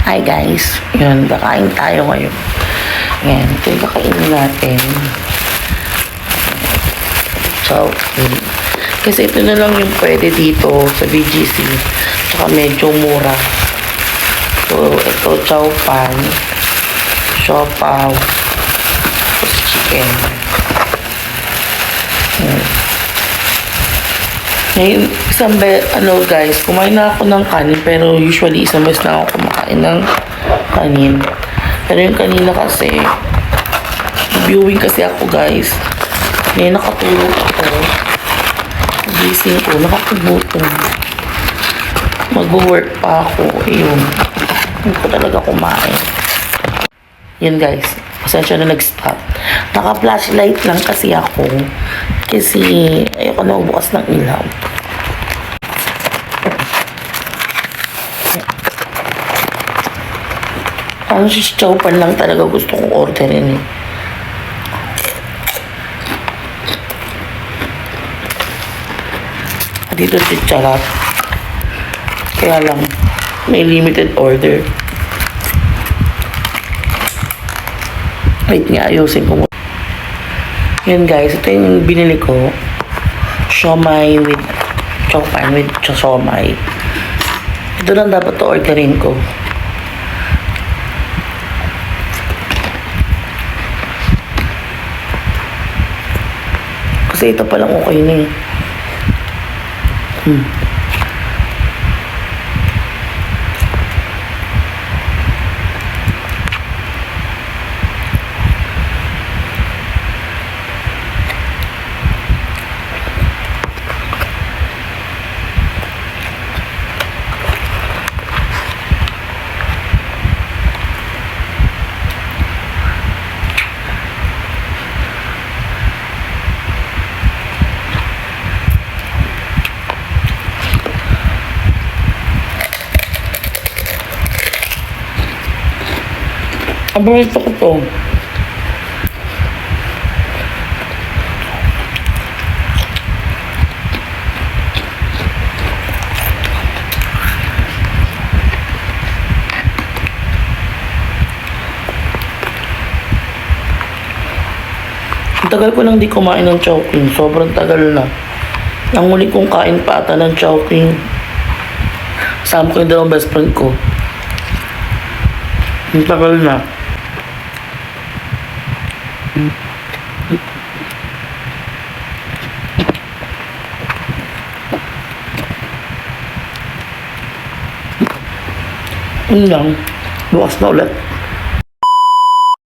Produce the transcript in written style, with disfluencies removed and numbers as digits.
Hi guys, yun, kakain tayo ngayon. Yan, ito yung kakainin natin. Chowking. Kasi ito na lang yung pwede dito sa BGC. Tsaka medyo mura. So, ito, chow pan, siopaw, tapos chicken. Yan. Ngayon, guys, kumain na ako ng kanin, pero usually isang beses na ako kumakain ng kanin. Pero yung kanina kasi, viewing kasi ako guys. Ngayon nakatulog ako. Gising ko, nakakagutom. Mag-work pa ako, ayun. Hindi ko talaga kumain. Yun guys, pasensya na nag-stop. Naka-flashlight lang kasi ako. Kasi ayoko na bukas ng ilaw. Ano si chow pan lang talaga gusto kong orderin eh. Dito si charat. Kaya lang, may limited order. Wait nga, ayusin ko muna. Yun guys, ito yung binili ko. Siomai with chow pan with siomai. Ito lang dapat to orderin ko. Kasi ito palang okay na eh. Paborito ko to. Ang tagal ko nang di kumain ng chowking. Sobrang tagal na. Ang huli kong kain pa ata ng chowking. Kasama ko yung dalawang best friend ko. Ang tagal na. Yun lang. Bukas na ulit.